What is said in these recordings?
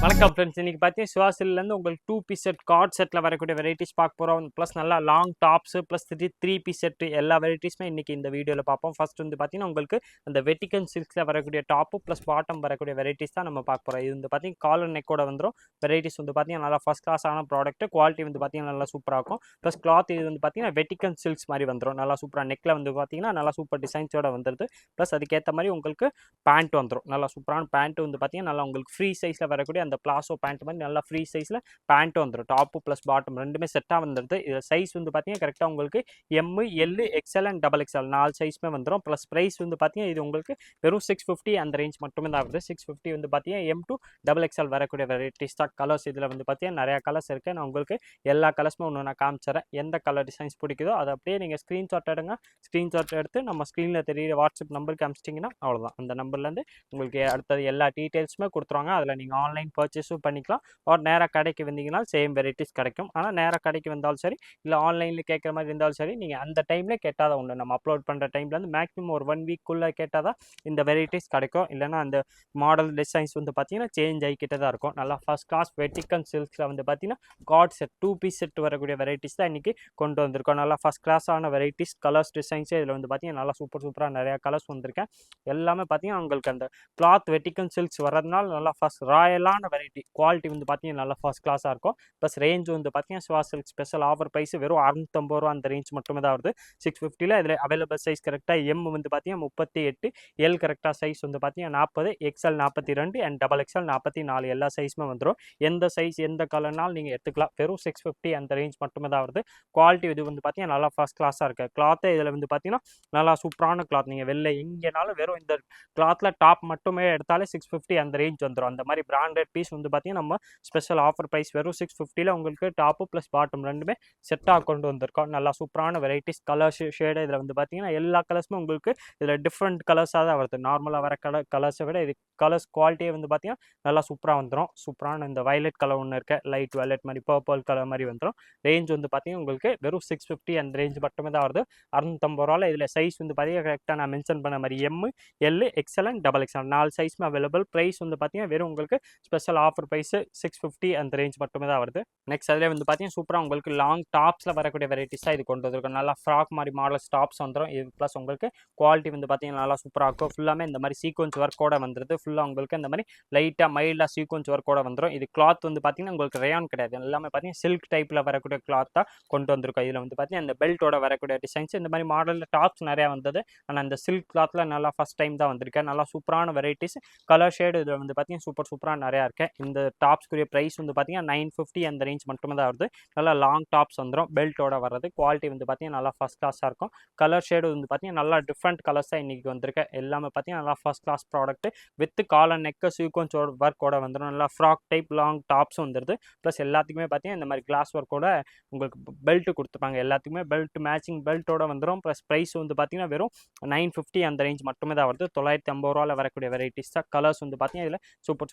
வணக்கம் ஃப்ரெண்ட்ஸ். இன்னைக்கு பார்த்தீங்கன்னா சுவாசிலேருந்து உங்களுக்கு 2 பீஸ் செட் கார்ட் செட்டில் வரக்கூடிய வெரைட்டிஸ் பார்க்க போகிறோம். ப்ளஸ் நல்லா long tops plus 3 piece set எல்லா வெரைட்டிஸுமே இன்றைக்கி இந்த வீடியோவில் பார்ப்போம். ஃபர்ஸ்ட் வந்து பார்த்தீங்கன்னா உங்களுக்கு அந்த வெட்டிக்கன் சில்க்ஸில் வரக்கூடிய டாப்பு ப்ளஸ் பாட்டம் வரக்கூடிய வெரைட்டிஸ் தான் நம்ம பார்க்க போகிறோம். இது வந்து பார்த்தீங்கன்னா காலர் நெக்கோட வந்துடும். வெரைட்டிஸ் வந்து பார்த்தீங்கன்னா நல்லா ஃபஸ்ட் கிளாஸான ப்ராடக்ட், குவாலிட்டி வந்து பார்த்தீங்கன்னா நல்லா சூப்பராக இருக்கும். ப்ளஸ் கிளாத் இது வந்து பார்த்தீங்கன்னா வெட்டிக்கன் சில்க்ஸ் மாதிரி வந்துடும். நல்லா சூப்பராக நெக்கில் வந்து பார்த்தீங்கன்னா நல்லா சூப்பர் டிசைன்ஸோட வந்துடுது. ப்ளஸ் அதுக்கேற்ற மாதிரி உங்களுக்கு பேண்ட் வந்துடும். நல்லா சூப்பரான பேண்ட் வந்து பார்த்தீங்கன்னா நல்லா உங்களுக்கு ஃப்ரீ சைஸில் வரக்கூடிய அந்த பிளாசோ பேண்ட் மாதிரி நல்லா ஃப்ரீ சைஸில் பேண்ட் வந்துடும். டாப்பு ப்ளஸ் பாட்டம் ரெண்டுமே செட்டாக வந்துடுது. இது சைஸ் வந்து பார்த்தீங்கன்னா கரெக்டாக உங்களுக்கு M, L, XL and XXL 4 சைஸுமே வந்துடும். ப்ளஸ் ப்ரைஸ் வந்து பார்த்தீங்கன்னா இது உங்களுக்கு வெறும் 650 அந்த ரேஞ்ச் மட்டுமே தான் வருது. 650 வந்து பார்த்தீங்கன்னா எம் டு XXL வரக்கூடிய வெரைட்டிஸ் தான். கலர்ஸ் இதில் வந்து பார்த்தீங்கன்னா நிறையா கலர்ஸ் இருக்குது. நான் உங்களுக்கு எல்லா கலர்ஸுமே ஒன்று நான் காமிச்சிடறேன். எந்த கலர் டிசைன்ஸ் பிடிக்குதோ அதை அப்படியே நீங்கள் ஸ்க்ரீன்ஷாட் எடுங்க. ஸ்க்ரீன்ஷாட் எடுத்து நம்ம ஸ்க்ரீனில் தெரியுற வாட்ஸ்அப் நம்பருக்கு அனுப்பிச்சிட்டிங்கன்னா அவ்வளோதான். அந்த நம்பர்லேருந்து உங்களுக்கு அடுத்தது எல்லா டீட்டெயில்ஸுமே கொடுத்துருவாங்க. அதில் நீங்கள் ஆன்லைன் பர்ச்சேஸும் பண்ணிக்கலாம். ஒரு நேராக கடைக்கு வந்தீங்கன்னா சேம் வெரைட்டிஸ் கிடைக்கும். ஆனால் நேராக கடைக்கு வந்தாலும் சரி, இல்லை ஆன்லைனில் கேட்குற மாதிரி இருந்தாலும் சரி, நீங்கள் அந்த டைமில் கேட்டால் தான் உண்டு. நம்ம அப்லோட் பண்ணுற டைம்லேருந்து மேக்ஸிமம் ஒரு 1 வீக்குள்ளே கேட்டால் தான் இந்த வெரைட்டிஸ் கிடைக்கும். இல்லைனா அந்த மாடல் டிசைன்ஸ் வந்து பார்த்தீங்கன்னா சேஞ்ச் ஆகிக்கிட்டே தான் இருக்கும். நல்லா ஃபர்ஸ்ட் கிளாஸ் வெட்டிக்கன் சில்க்ஸில் வந்து பார்த்தீங்கன்னா கார்ட் செட் 2 பீஸ் செட் வரக்கூடிய வெரைட்டிஸ் தான் இன்றைக்கி கொண்டு வந்திருக்கோம். நல்லா ஃபஸ்ட் கிளாஸான வெரைட்டிஸ், கலர்ஸ், டிசைன்ஸே இதில் வந்து பார்த்தீங்கன்னா நல்லா சூப்பராக நிறையா கலர்ஸ் வந்திருக்கேன். எல்லாமே பார்த்தீங்கன்னா உங்களுக்கு அந்த கிளாத் வெட்டிக்கன் சில்க்ஸ் வரதுனால நல்லா ஃபஸ்ட் ராயலான வெரைட்டி, குவாலிட்டி வந்து பார்த்தீங்கன்னா நல்லா ஃபர்ஸ்ட் கிளாஸாக இருக்கும். ப்ளஸ் ரேஞ்ச் வந்து பார்த்தீங்கன்னா Siva silk special offer price வெறும் 650 ரூபா அந்த ரேஞ்ச் மட்டுமே தான் வருது. 650ல் இதில் அவைலபிள் சைஸ் கரெக்டாக எம் வந்து பார்த்தீங்கன்னா 38, எல் கரெக்டாக சைஸ் வந்து பார்த்தீங்கன்னா 40, XL 42 அண்ட் XXL 44 எல்லா சைஸுமே வந்துடும். எந்த சைஸ் எந்த கலர்னாலும் நீங்கள் எடுத்துக்கலாம். வெறும் 650 அந்த ரேஞ்ச் மட்டுமே தான் வருது. குவாலிட்டி இது வந்து பார்த்தீங்கன்னா நல்லா ஃபர்ஸ்ட் கிளாஸாக இருக்குது. கிளாத்தே இதில் வந்து பார்த்தீங்கன்னா நல்லா சூப்பரான கிளாத். நீங்கள் வெளில எங்கேனாலும் வெறும் இந்த கிளாத்தில் டாப் மட்டுமே எடுத்தாலே 650 அந்த ரேஞ்ச் வந்துடும். அந்த மாதிரி பிராண்டட் பீஸ் வந்து பார்த்தீங்கன்னா நம்ம ஸ்பெஷல் ஆஃபர் ப்ரைஸ் வெறும் 650ல் உங்களுக்கு டாப்பு ப்ளஸ் பாட்டம் ரெண்டுமே செட்டாக கொண்டு வந்திருக்கோம். நல்லா சூப்பரான வெரைட்டிஸ், கலர் ஷேடு இதில் வந்து பார்த்தீங்கன்னா எல்லா கலர்ஸுமே உங்களுக்கு இதில் டிஃப்ரெண்ட் கலர்ஸாக தான் வருது. நார்மலாக வர கலர்ஸை விட இது கலர்ஸ் குவாலிட்டியே வந்து பார்த்தீங்கன்னா நல்லா சூப்பராக வந்துடும். சூப்பரான இந்த வயலட் கலர் ஒன்று இருக்குது, லைட் வயலட் மாதிரி பர்பிள் கலர் மாதிரி வந்துடும். ரேஞ்ச் வந்து பார்த்தீங்கன்னா உங்களுக்கு வெறும் 650 அந்த ரேஞ்ச் மட்டுமே தான் வருது. 650 ரூபாவில் இதில் சைஸ் வந்து பார்த்தீங்கன்னா கரெக்டாக நான் மென்ஷன் பண்ண மாதிரி M, L, XL and XXL 4 சைஸுமே அவைலபிள். ப்ரைஸ் வந்து பார்த்தீங்கன்னா வெறும் உங்களுக்கு ஸ்பெஷல் ஆஃபர் ப்ரைஸ் 650 அந்த ரேஞ்ச் மட்டுமே தான் வருது. நெக்ஸ்ட் அதில் வந்து பார்த்தீங்கன்னா சூப்பராக உங்களுக்கு லாங் டாப்ஸில் வரக்கூடிய வெரைட்டிஸ் தான் இது கொண்டு வந்திருக்கும். நல்லா ஃப்ராக் மாதிரி மாடல் டாப்ஸ் வந்துடும். இது ப்ளஸ் உங்களுக்கு குவாலிட்டி வந்து பார்த்தீங்கன்னா நல்லா சூப்பராக இருக்கும். ஃபுல்லாமே இந்த மாதிரி சீக்வன்ஸ் ஒர்க்கோட வந்துடுது. ஃபுல்லாக உங்களுக்கு இந்த மாதிரி லைட்டாக மைல்டாக சீக்வன்ஸ் ஒர்க்கோட வந்துடும். இது கிளாத் வந்து பார்த்தீங்கன்னா உங்களுக்கு ரேயான் கிடையாது. எல்லாமே பார்த்தீங்கன்னா சில்க் டைப்பில் வரக்கூடிய கிளாத் தான் கொண்டு வந்திருக்கும். இதில் வந்து பார்த்தீங்கன்னா இந்த பெல்ட்டோட வரக்கூடிய டிசைன்ஸ் இந்த மாதிரி மாடலில் டாப்ஸ் நிறையா வந்தது. ஆனால் இந்த சில்க் கிளாத்தில் நல்லா ஃபஸ்ட் டைம் தான் வந்திருக்கேன். நல்லா சூப்பரான வெரைட்டிஸ், கலர் ஷேடு இதில் வந்து பார்த்தீங்கன்னா சூப்பராக நிறையா இருக்குது. இந்த டாப்ஸ்க்குரிய ப்ரைஸ் வந்து பார்த்தீங்கன்னா 950 அந்த ரேஞ்ச் மட்டுமே தான் வருது. நல்லா லாங் டாப்ஸ் வந்துடும், பெல்ட்டோட வர்றது. குவாலிட்டி வந்து பார்த்தீங்கன்னா நல்லா ஃபஸ்ட் கிளாஸாக இருக்கும். கலர் ஷேடு வந்து பார்த்தீங்கன்னா நல்லா டிஃப்ரெண்ட் கலர்ஸ் தான் இன்றைக்கி வந்திருக்கு. எல்லாமே பார்த்தீங்கன்னா நல்லா first class product with collar neck sequence ஒர்க்கோட வந்துடும். நல்லா ஃப்ராக் டைப் லாங் டாப்ஸும் வந்துடுது. ப்ளஸ் எல்லாத்துக்குமே பார்த்தீங்கன்னா இந்த மாதிரி கிளாஸ் ஒர்க்கோட உங்களுக்கு பெல்ட் கொடுத்துப்பாங்க. எல்லாத்துக்குமே பெல்ட் மேட்சிங் பெல்ட்டோட வந்துடும். ப்ளஸ் ப்ரைஸ் வந்து பார்த்தீங்கன்னா வெறும் 950 அந்த ரேஞ்ச் மட்டுமே தான் வருது. 950 ரூபாவில் வரக்கூடிய வெரைட்டிஸ் தான். கலர்ஸ் வந்து பார்த்தீங்கன்னா இதில்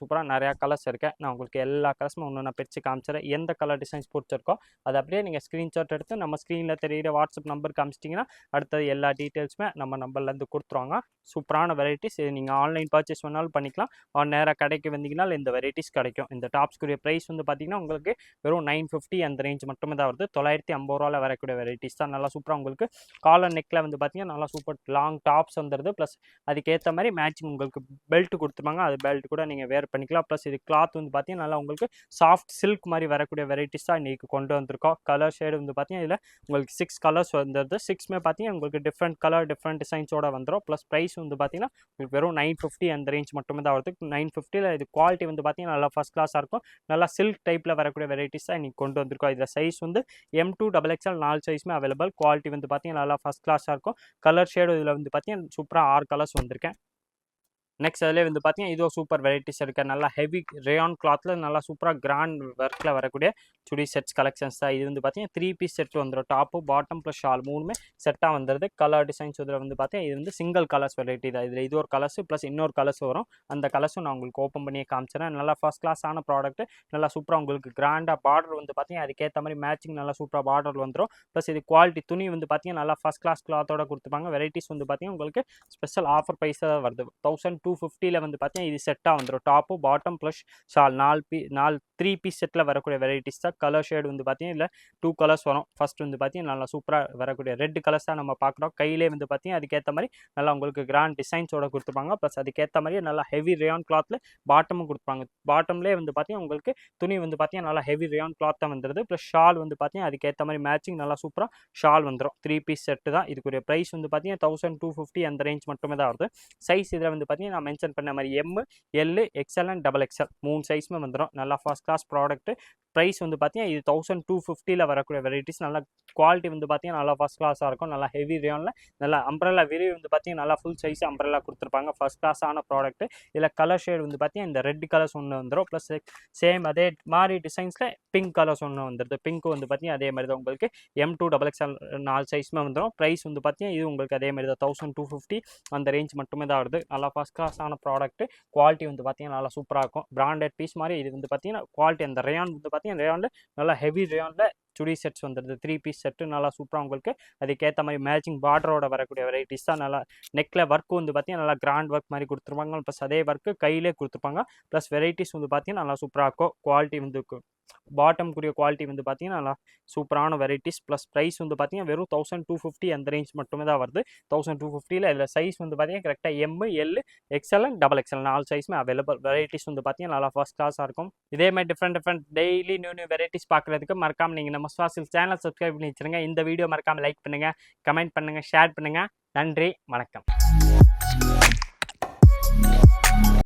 சூப்பராக நிறையா கலர்ஸ் இருக்குது. நான் உங்களுக்கு எல்லா கலர்ஸுமே ஒன்று நான் பிரித்து காமிச்சிடறேன். எந்த கலர் டிசைன்ஸ் பிடிச்சிருக்கோ அதை அப்படியே நீங்கள் ஸ்க்ரீன்ஷாட் எடுத்து நம்ம ஸ்க்ரீனில் தெரியிற வாட்ஸ்அப் நம்பருக்கு காமிச்சிட்டிங்கன்னா அடுத்தது எல்லா டீட்டெயில்ஸுமே நம்ம நம்பர்லேருந்து கொடுத்துருவாங்க. சூப்பரான வெரைட்டிஸ். இது நீங்கள் ஆன்லைன் பர்ச்சேஸ் வேணாலும் பண்ணிக்கலாம். நேராக கடைக்கு வந்தீங்கன்னா இந்த வெரைட்டிஸ் கிடைக்கும். இந்த டாப்ஸ்க்குரிய ப்ரைஸ் வந்து பார்த்தீங்கன்னா உங்களுக்கு வெறும் 950 அந்த ரேஞ்ச் மட்டுமே தான் வருது. 950 ரூபாவில் வரக்கூடிய வெரைட்டிஸ் தான். நல்லா சூப்பராக உங்களுக்கு காலர் நெக்கில் வந்து பார்த்தீங்கன்னா நல்லா சூப்பர் லாங் டாப்ஸ் வந்துடுது. ப்ளஸ் அதுக்கேற்ற மாதிரி மேட்சிங் உங்களுக்கு பெல்ட் கொடுத்துருப்பாங்க. அது பெல்ட் கூட நீங்கள் வேர் பண்ணிக்கலாம். ப்ளஸ் இது கிளாத் வந்து பார்த்தீங்கன்னா நல்லா உங்களுக்கு சாஃப்ட் சில்க் மாதிரி வரக்கூடிய வெரைட்டிஸ் தான் இன்றைக்கி கொண்டு வந்திருக்கோம். கலர் ஷேடு வந்து பார்த்தீங்கன்னா இதில் உங்களுக்கு 6 கலர்ஸ் வந்துடுது. 6மே பார்த்தீங்கன்னா உங்களுக்கு டிஃப்ரெண்ட் கலர் டிஃப்ரெண்ட் டிசைன்ஸோட வந்துடும். ப்ளஸ் ப்ரைஸ் வந்து பார்த்தீங்கன்னா உங்களுக்கு வெறும் 950 அந்த ரேஞ்ச் மட்டுமே தான் வருது. 950ல் இது குவாலிட்டி வந்து பார்த்தீங்கன்னா நல்லா ஃபஸ்ட் கிளாஸாக இருக்கும். நல்லா சில்க் டைப்பில் வரக்கூடிய வெரைட்டிஸ் தான் இன்றைக்கி கொண்டு வந்திருக்கோம். இதில் சைஸ் வந்து M to XXL 4 சைஸுமே அவைலபிள். குவாலிட்டி வந்து பார்த்தீங்கன்னா நல்லா ஃபஸ்ட் கிளாஸாக இருக்கும். கலர் ஷேடு இதில் வந்து பார்த்தீங்கன்னா சூப்பராக 6 கலர்ஸ் வந்திருக்கேன். நெக்ஸ்ட் அதிலே வந்து பார்த்தீங்கன்னா இதுவும் சூப்பர் வெரைட்டிஸ் இருக்குது. நல்லா ஹெவி ரேயான் கிளாத்தில் நல்லா சூப்பராக கிராண்ட் ஒர்க்கில் வரக்கூடிய சுடி செட்ஸ் கலெக்ஷன்ஸ் தான். இது வந்து பார்த்தீங்கன்னா 3 பீஸ் செட் வந்துடும். டாப்பு பாட்டம் ப்ளஸ் ஷால் மூணுமே செட்டாக வந்துடுது. கலர் டிசைன்ஸ் இதில் வந்து பார்த்தீங்கன்னா இது வந்து சிங்கிள் கலர்ஸ் வெரைட்டி தான். இதில் இது ஒரு கலர்ஸ் ப்ளஸ் இன்னொரு கலர்ஸ் வரும். அந்த கலர்ஸும் நான் உங்களுக்கு ஓப்பன் பண்ணியே காமிச்சிடறேன். நல்லா ஃபஸ்ட் கிளாஸான ப்ராடக்ட். நல்லா சூப்பராக உங்களுக்கு கிராண்டாக பார்டர் வந்து பார்த்தீங்கன்னா அதுக்கேற்ற மாதிரி மேட்சிங் நல்லா சூப்பராக பார்டர் வந்துடும். ப்ளஸ் இது குவாலிட்டி துணி வந்து பார்த்தீங்கன்னா நல்லா ஃபஸ்ட் கிளாஸ் கிளாத்தோட கொடுத்துப்பாங்க. வெரைட்டிஸ் வந்து பார்த்தீங்கன்னா உங்களுக்கு ஸ்பெஷல் ஆஃபர் ப்ரைஸாக வருது. 1200 1250ல வந்து பார்த்தீங்கன்னா இது செட்டாக வந்துடும். Top bottom plus shawl 4 3 piece செட்டில் வரக்கூடிய வெரைட்டிஸ் தான். கலர் ஷேடு வந்து பார்த்தீங்கன்னா இல்லை 2 கலர்ஸ் வரும். ஃபர்ஸ்ட் வந்து பார்த்தீங்கன்னா நல்லா சூப்பராக வரக்கூடிய ரெட் கலர்ஸ் தான் நம்ம பார்க்குறோம். கையிலே வந்து பார்த்தீங்கன்னா அதுக்கேற்ற மாதிரி நல்லா உங்களுக்கு கிராண்ட் டிசைன்ஸோட கொடுத்துருப்பாங்க. ப்ளஸ் அதுக்கேற்ற மாதிரி நல்லா ஹெவி ரேயான் கிளாத்தில் பாட்டமும் கொடுப்பாங்க. பாட்டம்லேயே வந்து பார்த்தீங்கன்னா உங்களுக்கு துணி வந்து பார்த்தீங்கன்னா நல்லா ஹெவி ரேயான் கிளாத் தான் வந்துடுது. ப்ளஸ் ஷால் வந்து பார்த்தீங்கன்னா அதுக்கேற்ற மாதிரி மேட்சிங் நல்லா சூப்பராக ஷால் வந்துடும். 3 பீஸ் செட்டு தான். இதுக்குரிய ப்ரைஸ் வந்து பார்த்தீங்கன்னா 1250 அந்த ரேஞ்ச் மட்டுமே தான் வருது. சைஸ் இதில் வந்து பார்த்தீங்கன்னா நான் மென்ஷன் பண்ண மாதிரி M, L, XL and XXL 3 சைஸுமே வந்துடும். நல்லா ஃபர்ஸ்ட் கிளாஸ் ப்ராடக்ட். ப்ரைஸ் வந்து பார்த்தீங்கன்னா இது 1250ல வரக்கூடிய வெரைட்டிஸ். நல்லா குவாலிட்டி வந்து பார்த்தீங்கன்னா நல்லா ஃபர்ஸ்ட் கிளாஸாக இருக்கும். நல்லா ஹெவி ரேயானில் நல்லா அம்ப்ரெல்லா விரிவு வந்து பார்த்தீங்கன்னா நல்லா ஃபுல் சைஸ் அம்ப்ரெல்லா கொடுத்துருப்பாங்க. ஃபர்ஸ்ட் கிளாஸான ப்ராடக்ட். இதில் கலர் ஷேட் வந்து பார்த்தீங்கன்னா இந்த ரெட் கலர்ஸ் ஒன்று வந்துடும். ப்ளஸ் சேம் அதே மாதிரி டிசைன்ஸில் பிங்க் கலர்ஸ் ஒன்று வந்துடுது. பிங்க் வந்து பார்த்தீங்கன்னா அதே மாதிரி தான் உங்களுக்கு M2 XXL 4 சைஸுமே வந்துடும். ப்ரைஸ் வந்து பார்த்தீங்கன்னா இது உங்களுக்கு அதே மாதிரி தான் 1250 அந்த ரேஞ்ச் மட்டுமே தான் வருது. நல்லா ஃபர்ஸ்ட் கிளாஸான ப்ராடக்ட். குவாலிட்டி வந்து பார்த்தீங்கன்னா நல்லா சூப்பராக இருக்கும். பிராண்டட் பீஸ் மாதிரி இது வந்து பார்த்தீங்கன்னா குவாலிட்டி அந்த ரேயான் வந்து பார்த்தீங்கன்னா ரேயானில் நல்லா ஹெவி ரேயானில் சுடி செட்ஸ் வந்துடுது. 3 பீஸ் செட்டு நல்லா சூப்பராக உங்களுக்கு அதுக்கேற்ற மாதிரி மேட்சிங் பார்டரோட வரக்கூடிய வெரைட்டிஸ் தான். நல்லா நெக்கில் ஒர்க் வந்து பார்த்தீங்கன்னா நல்லா கிராண்ட் ஒர்க் மாதிரி கொடுத்துருப்பாங்க. ப்ளஸ் அதே ஒர்க்கு கையிலே கொடுத்துருப்பாங்க. ப்ளஸ் வெரைட்டிஸ் வந்து பார்த்தீங்கன்னா நல்லா சூப்பராக இருக்கும். குவாலிட்டி வந்து பாட்டம் கூடிய குவாலிட்டி வந்து பார்த்தீங்கன்னா நல்லா சூப்பரான வெரைட்டிஸ். ப்ளஸ் ப்ரைஸ் வந்து பார்த்தீங்கன்னா வெறும் 1250 அந்த ரேஞ்ச் மட்டுமே தான் வருது. 1250ல் இதில் சைஸ் வந்து பார்த்தீங்கன்னா கரெக்டாக M, L, XL and XXL 4 சைஸுமே அவைலபிள். வெரைட்டிஸ் வந்து பார்த்தீங்கன்னா நல்லா ஃபர்ஸ்ட் கிளாஸாக இருக்கும். இதே மாதிரி டிஃப்ரெண்ட் டெய்லி நியூ வெரைட்டிஸ் பார்க்குறதுக்கு மறக்காமல் நீங்கள் நம்ம ஸ்வாசில் சேனல் சப்ஸ்கிரைப் பண்ணி வச்சுருங்க. இந்த வீடியோ மறக்காமல் லைக் பண்ணுங்கள், கமெண்ட் பண்ணுங்கள், ஷேர் பண்ணுங்கள். நன்றி, வணக்கம்.